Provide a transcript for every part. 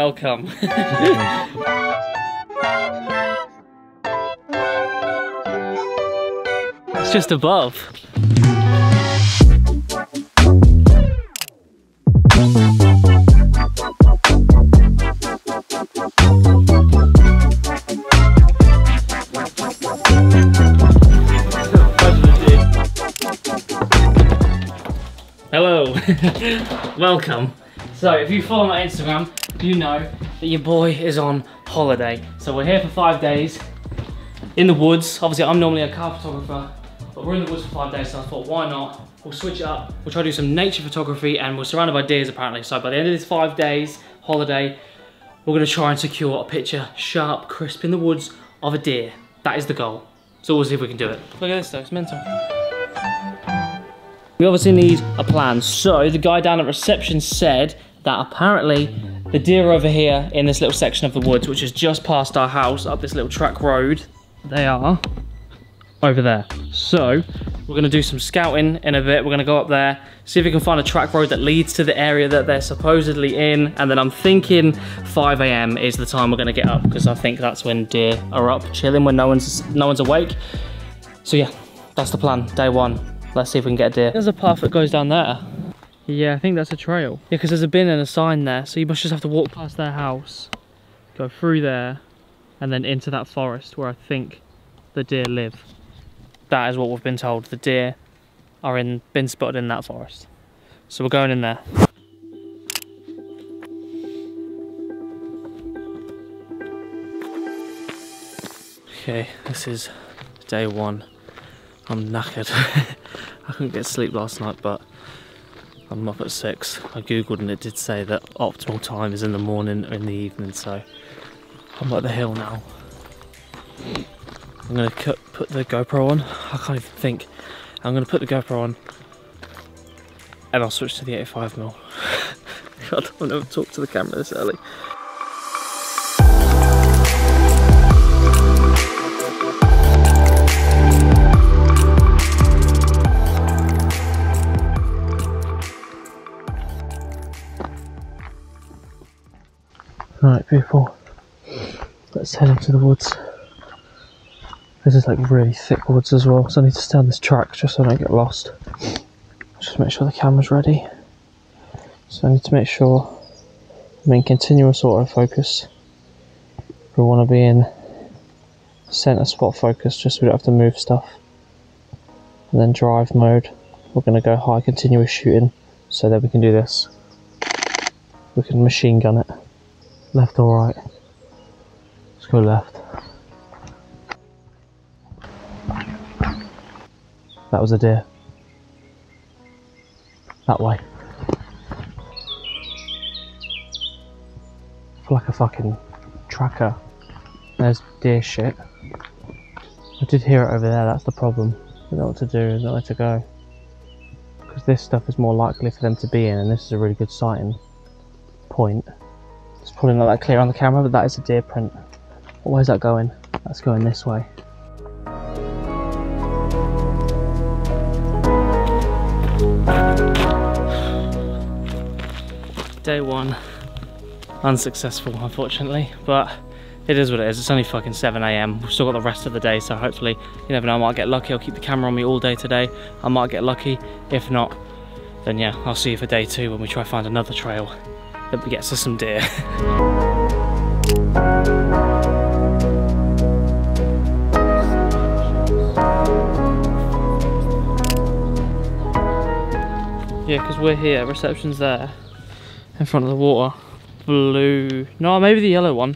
welcome. It's just above. Hello, welcome. So if you follow my Instagram, you know that your boy is on holiday. So we're here for 5 days in the woods. Obviously I'm normally a car photographer, but we're in the woods for 5 days, so I thought why not? We'll switch it up. We'll try to do some nature photography, and we're surrounded by deers apparently. So by the end of this 5 days holiday, we're gonna try and secure a picture, sharp, crisp in the woods of a deer. That is the goal. So we'll see if we can do it. Look at this though, it's mental. We obviously need a plan. So the guy down at reception said that apparently the deer are over here in this little section of the woods, which is just past our house, up this little track road. They are over there. So we're gonna do some scouting in a bit. We're gonna go up there, see if we can find a track road that leads to the area that they're supposedly in. And then I'm thinking 5 AM is the time we're gonna get up, because I think that's when deer are up chilling, when no one's awake. So yeah, that's the plan, day one. Let's see if we can get a deer. There's a path that goes down there. Yeah, I think that's a trail. Yeah, because there's a bin and a sign there, so you must just have to walk past their house, go through there, and then into that forest where I think the deer live. That is what we've been told. The deer are been spotted in that forest. So we're going in there. Okay, this is day one. I'm knackered. I couldn't get sleep last night, but I'm up at 6. I googled and it did say that optimal time is in the morning or in the evening, so I'm at the hill now. I'm gonna put the GoPro on. I can't even think. I'm gonna put the GoPro on and I'll switch to the 85mm. I don't want to talk to the camera this early. Right people, let's head into the woods. This is like really thick woods as well, so I need to stay on this track just so I don't get lost. Just make sure the camera's ready. So I need to make sure I'm in continuous autofocus. We want to be in center spot focus just so we don't have to move stuff. And then drive mode, we're going to go high continuous shooting so that we can do this. We can machine gun it. Left or right? Let's go left. That was a deer. That way. I feel like a fucking tracker. There's deer shit. I did hear it over there, that's the problem. I don't know what to do, I don't know where to go. Because this stuff is more likely for them to be in, and this is a really good sighting point. It's probably not that clear on the camera, but that is a deer print. What way is that going? That's going this way. Day one, unsuccessful unfortunately, but it is what it is. It's only fucking 7 AM. We've still got the rest of the day, so hopefully, you never know, I might get lucky. I'll keep the camera on me all day today. I might get lucky. If not, then yeah, I'll see you for day 2 when we try to find another trail that gets us some deer. Yeah, because we're here, reception's there, in front of the water. Blue, no, maybe the yellow one.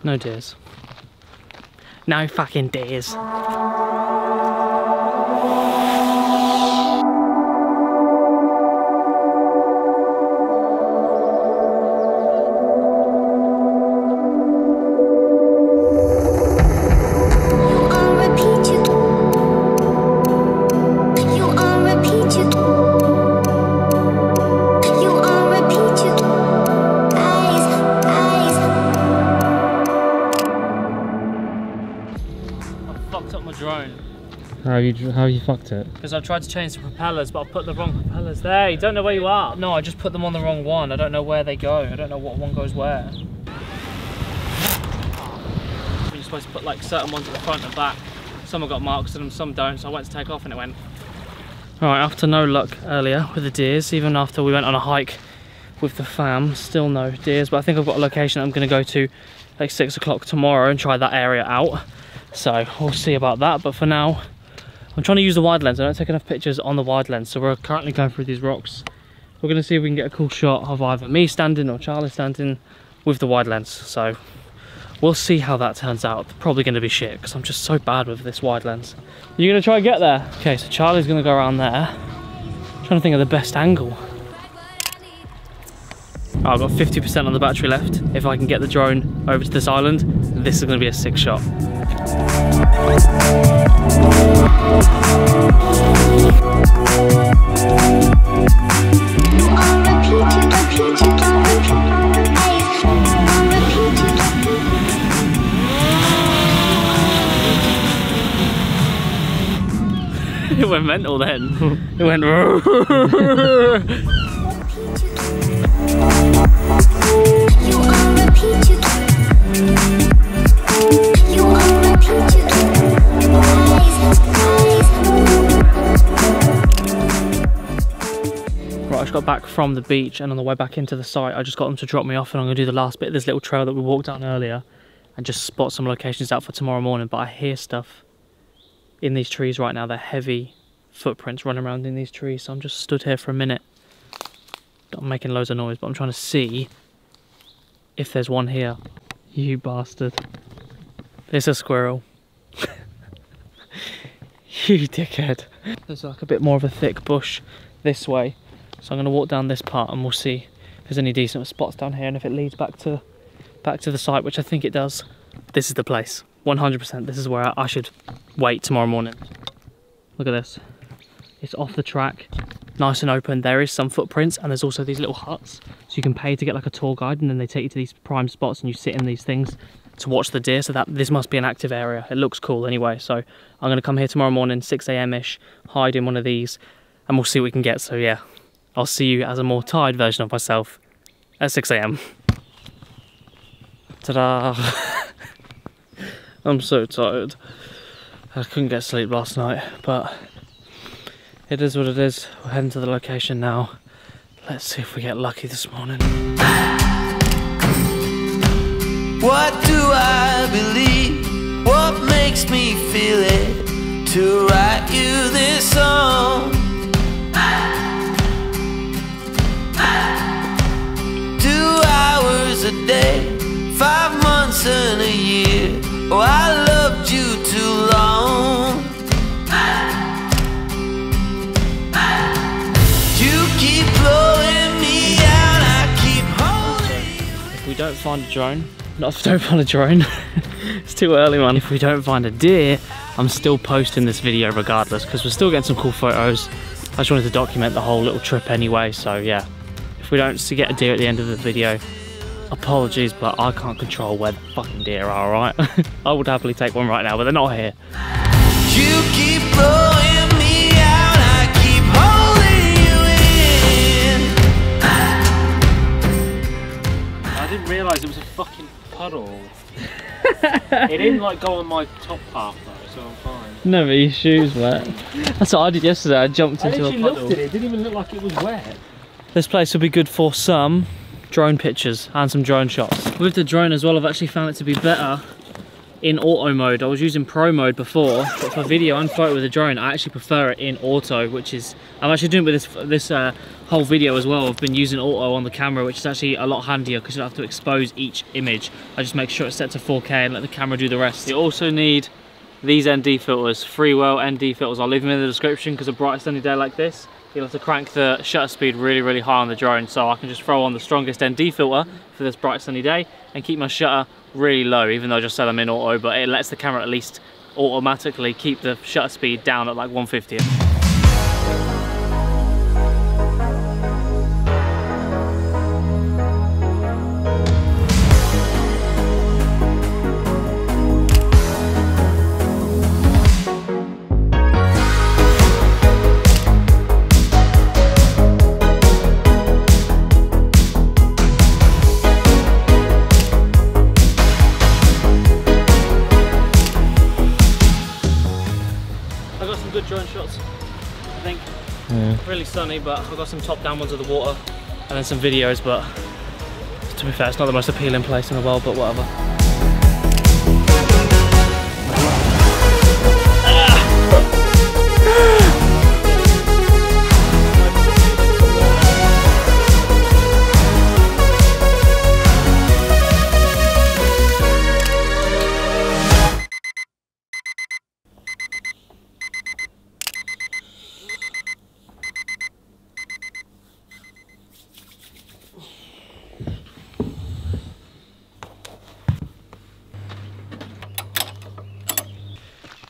No deers. No fucking deers. How have you fucked it? Because I tried to change the propellers, but I put the wrong propellers there. You don't know where you are. No, I just put them on the wrong one. I don't know where they go. I don't know what one goes where. You're supposed to put like certain ones at the front and back. Some have got marks in them, some don't. So I went to take off and it went. All right, after no luck earlier with the deers, even after we went on a hike with the fam, still no deers. But I think I've got a location I'm going to go to like 6 o'clock tomorrow and try that area out. So we'll see about that. But for now, I'm trying to use the wide lens. I don't take enough pictures on the wide lens, so we're currently going through these rocks. We're going to see if we can get a cool shot of either me standing or Charlie standing with the wide lens. So we'll see how that turns out. Probably going to be shit because I'm just so bad with this wide lens. You're going to try and get there? Okay, so Charlie's going to go around there. I'm trying to think of the best angle. Oh, I've got 50% on the battery left. If I can get the drone over to this island, this is going to be a sick shot. It went mental then. It went. Right, I just got back from the beach and on the way back into the site I just got them to drop me off, and I'm going to do the last bit of this little trail that we walked down earlier and just spot some locations out for tomorrow morning. But I hear stuff in these trees right now. They're heavy footprints running around in these trees, so I'm just stood here for a minute. I'm making loads of noise, but I'm trying to see if there's one here. You bastard. There's a squirrel. You dickhead. There's like a bit more of a thick bush this way, so I'm going to walk down this part and we'll see if there's any decent spots down here, and if it leads back to the site, which I think it does. This is the place. 100%. This is where I should wait tomorrow morning. Look at this. It's off the track, nice and open. There is some footprints, and there's also these little huts, so you can pay to get like a tour guide, and then they take you to these prime spots and you sit in these things to watch the deer. So that this must be an active area. It looks cool anyway, so I'm going to come here tomorrow morning 6 AM ish, hide in one of these, and we'll see what we can get. So yeah, I'll see you as a more tired version of myself at 6 AM. Ta-da! I'm so tired. I couldn't get sleep last night, but it is what it is. We're heading to the location now. Let's see if we get lucky this morning. What do I believe? What makes me feel it to write you this song? 2 hours a day, 5 months and a year. Oh, I loved you too long. You keep blowing me out, I keep holding you. If we don't find a drone, not if we don't find a drone, it's too early, man. If we don't find a deer, I'm still posting this video regardless, because we're still getting some cool photos. I just wanted to document the whole little trip anyway, so yeah. If we don't get a deer at the end of the video, apologies, but I can't control where the fucking deer are, right? I would happily take one right now, but they're not here. You keep blowing me out, I keep holding you in. I didn't realise it was a fucking puddle. It didn't like go on my top half though, so I'm fine. No, but your shoes wet. That's what I did yesterday. I jumped into a puddle. Looked at it. It didn't even look like it was wet. This place will be good for some drone pictures and some drone shots. With the drone as well, I've actually found it to be better in auto mode. I was using pro mode before, but for video and photo with the drone, I actually prefer it in auto, which is, I'm actually doing with this whole video as well. I've been using auto on the camera, which is actually a lot handier because you don't have to expose each image. I just make sure it's set to 4K and let the camera do the rest. You also need these ND filters, Freewell ND filters. I'll leave them in the description because a bright sunny day like this, you'll have to crank the shutter speed really, really high on the drone. So I can just throw on the strongest ND filter for this bright sunny day and keep my shutter really low, even though I just set them in auto, but it lets the camera at least automatically keep the shutter speed down at like 1/50th. drone shots, I think. Yeah. Really sunny, but I've got some top-down ones of the water, and then some videos, but to be fair, it's not the most appealing place in the world, but whatever.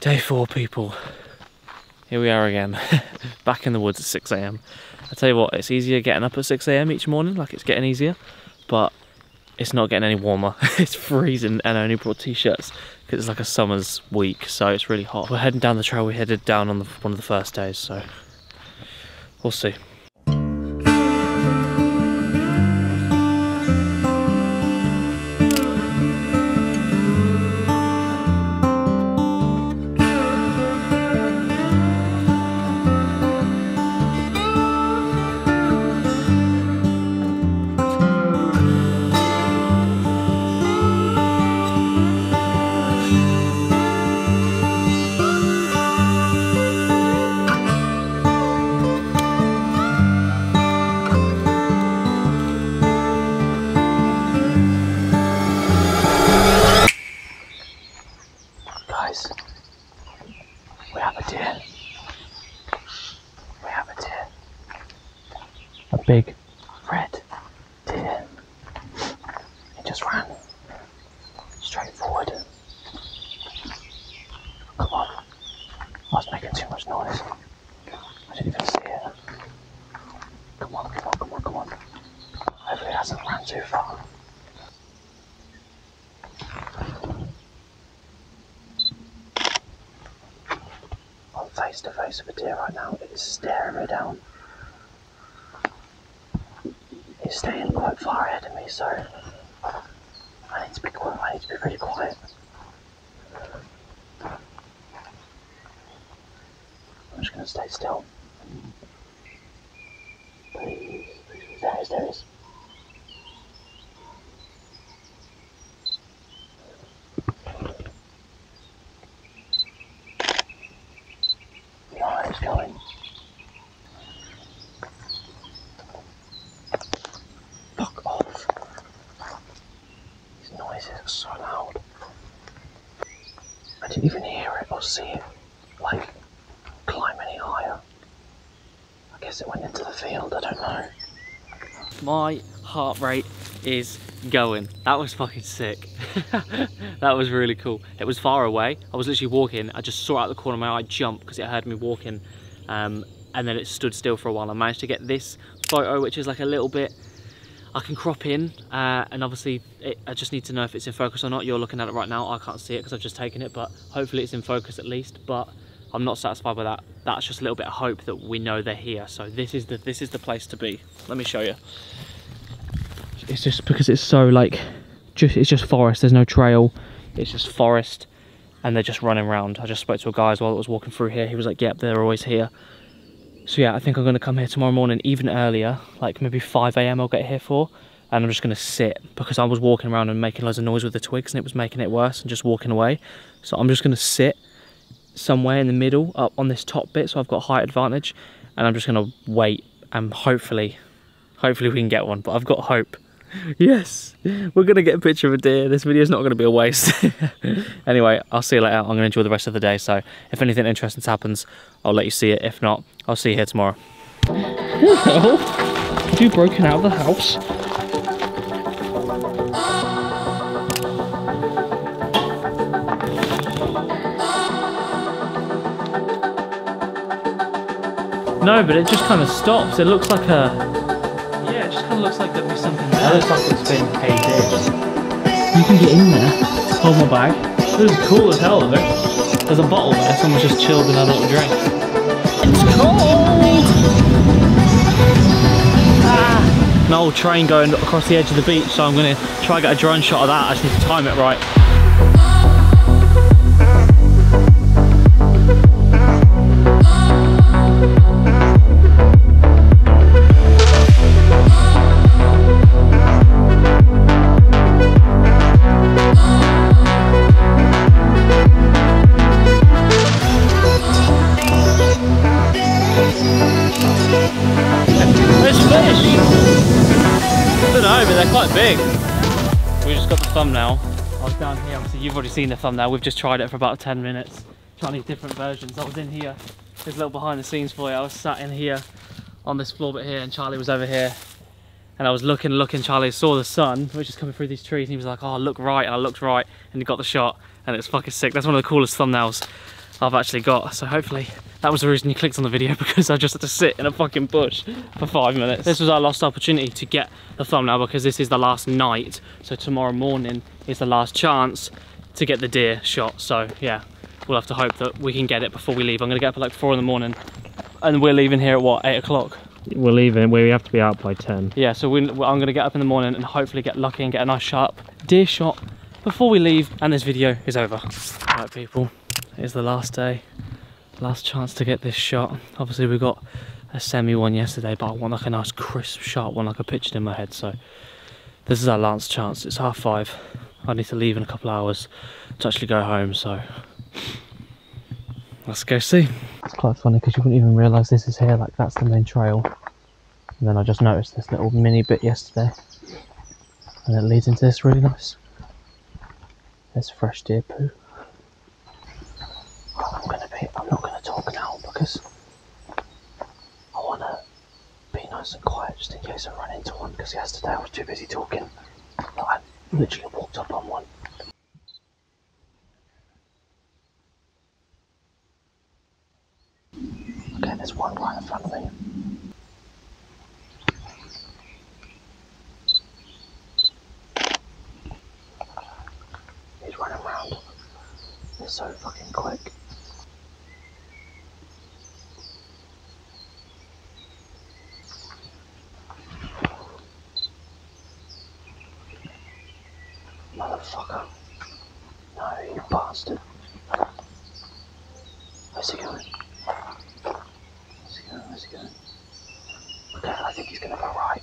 Day 4, people. Here we are again, back in the woods at 6 AM. I tell you what, it's easier getting up at 6 AM each morning, like it's getting easier, but it's not getting any warmer. It's freezing, and I only brought t-shirts because it's like a summer's week, so it's really hot. We're heading down the trail we headed down on one of the first days, so we'll see. We have a deer. We have a deer. A big red deer. He just ran straight forward. Come on. I was making too much noise. I didn't even see it. Come on, come on, come on, come on. Hopefully it hasn't ran too far. Face to face with a deer right now. It is staring me down. He's staying quite far ahead of me, so I need to be quiet. I need to be really quiet. I'm just going to stay still. Please, please, there he is. Going. Fuck off. These noises are so loud. I didn't even hear it or see it, like, climb any higher. I guess it went into the field, I don't know. My heart rate is going. That was fucking sick. That was really cool. It was far away. I was literally walking. I just saw out the corner of my eye jump because it heard me walking, and then it stood still for a while. I managed to get this photo, which is like a little bit, I can crop in, and obviously I just need to know if it's in focus or not. You're looking at it right now. I can't see it because I've just taken it, but hopefully it's in focus at least. But I'm not satisfied with that. That's just a little bit of hope that we know they're here. So this is the place to be. Let me show you. It's just because it's so like, it's just forest. There's no trail. It's just forest, and they're just running around. I just spoke to a guy as well that was walking through here. He was like, "Yep, they're always here." So yeah, I think I'm going to come here tomorrow morning, even earlier, like maybe 5 AM I'll get here for, and I'm just going to sit because I was walking around and making loads of noise with the twigs, and it was making it worse and just walking away. So I'm just going to sit somewhere in the middle, up on this top bit, so I've got height advantage, and I'm just going to wait, and hopefully we can get one. But I've got hope. Yes, we're gonna get a picture of a deer. This video is not gonna be a waste. Anyway, I'll see you later. I'm gonna enjoy the rest of the day, so if anything interesting happens, I'll let you see it. If not, I'll see you here tomorrow. Well, have you broken out of the house? No, but it just kind of stops. It looks like a... Yeah, it just kind of looks like there'd be something there. It looks like it's been painted. You can get in there. Hold my bag. This is cool as hell, isn't it? There's a bottle there. Someone's just chilled and had a little drink. It's cold! Ah! An old train going across the edge of the beach, so I'm going to try and get a drone shot of that. I just need to time it right. thumbnail, I was down here. Obviously, you've already seen the thumbnail. We've just tried it for about 10 minutes, trying these different versions. I was in here. There's a little behind the scenes for you. I was sat in here on this floor bit here, and Charlie was over here. And I was looking. Charlie saw the sun, which is coming through these trees, and he was like, "Oh, look right." And I looked right, and he got the shot, and it's fucking sick. That's one of the coolest thumbnails I've actually got. So hopefully that was the reason you clicked on the video, because I just had to sit in a fucking bush for 5 minutes. This was our lost opportunity to get the thumbnail, because this is the last night. So tomorrow morning is the last chance to get the deer shot. So yeah, we'll have to hope that we can get it before we leave. I'm gonna get up at like 4 in the morning, and we're leaving here at what, 8 o'clock? We're leaving, we have to be out by 10. Yeah, so I'm gonna get up in the morning and hopefully get lucky and get a nice sharp deer shot before we leave, and this video is over. Right people, it's the last day, last chance to get this shot. Obviously we got a semi one yesterday, but I want like a nice crisp shot, one like I pictured in my head. So this is our last chance. It's 5:30. I need to leave in a couple of hours to actually go home, so let's go see. It's quite funny because you wouldn't even realise this is here, like that's the main trail. And then I just noticed this little mini bit yesterday, and it leads into this really nice. There's fresh deer poo. I'm not gonna talk now because I wanna be nice and quiet just in case I run into one, because yesterday I was too busy talking that I literally walked up on one. Okay, there's one right in front of me. He's running around. They're so fucking quick. Motherfucker. No, you bastard. Where's he going? Where's he going? Okay, I think he's gonna go right.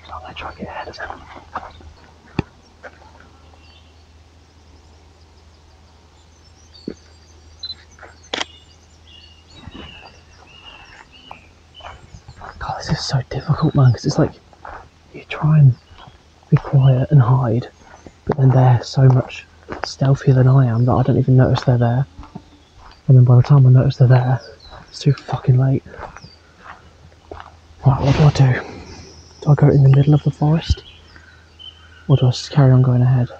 So I'm gonna try and get ahead of him. God, this is so difficult, man, because it's like you try and be quiet and hide, but then they're so much stealthier than I am that I don't even notice they're there. And then by the time I notice they're there, it's too fucking late. Right, what do I do? Do I go in the middle of the forest? Or do I just carry on going ahead?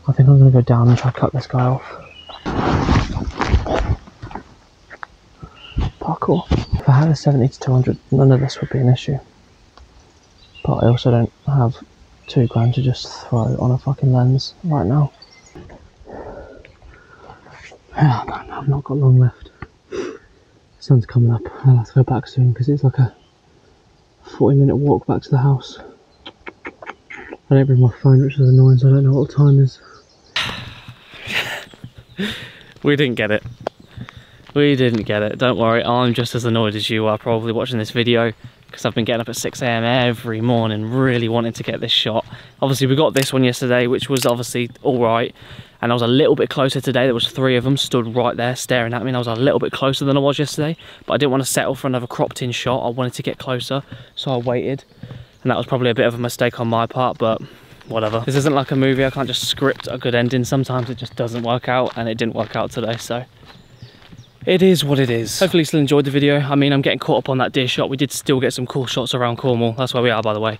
I think I'm going to go down and try to cut this guy off. Parkour. If I had a 70 to 200, none of this would be an issue. But I also don't have £2 to just throw on a fucking lens right now. Oh man, I've not got long left. The sun's coming up. I'll have to go back soon because it's like a 40-minute walk back to the house. I don't bring my phone, which is annoying, so I don't know what the time is. We didn't get it. We didn't get it. Don't worry, I'm just as annoyed as you are probably watching this video, because I've been getting up at 6 AM every morning really wanting to get this shot. Obviously we got this one yesterday, which was obviously alright, and I was a little bit closer today. There was 3 of them stood right there staring at me, and I was a little bit closer than I was yesterday, but I didn't want to settle for another cropped in shot. I wanted to get closer, so I waited, and that was probably a bit of a mistake on my part, but whatever. This isn't like a movie. I can't just script a good ending. Sometimes it just doesn't work out, and it didn't work out today, so it is what it is. Hopefully you still enjoyed the video. I mean, I'm getting caught up on that deer shot. We did still get some cool shots around Cornwall. That's where we are, by the way,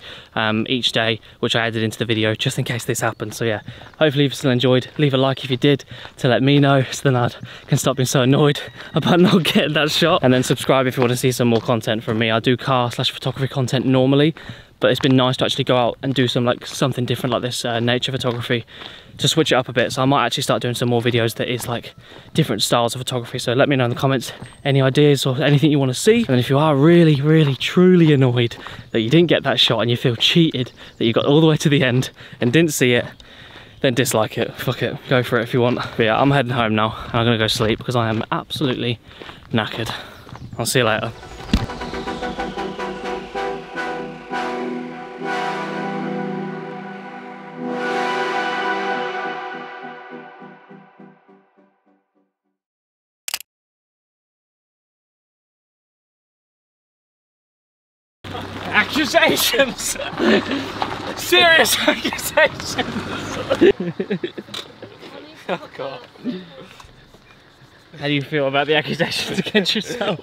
each day, which I added into the video just in case this happened. So yeah, hopefully you've still enjoyed. Leave a like if you did to let me know, so then I can stop being so annoyed about not getting that shot. And then subscribe if you want to see some more content from me. I do car/photography content normally, but it's been nice to actually go out and do something different like this, nature photography, to switch it up a bit. So I might actually start doing some more videos that is like different styles of photography. So let me know in the comments any ideas or anything you want to see. And if you are really, really, truly annoyed that you didn't get that shot and you feel cheated that you got all the way to the end and didn't see it, then dislike it. Fuck it, go for it if you want. But yeah, I'm heading home now and I'm gonna go sleep because I am absolutely knackered. I'll see you later. Accusations! Serious accusations! Oh God. How do you feel about the accusations against yourself?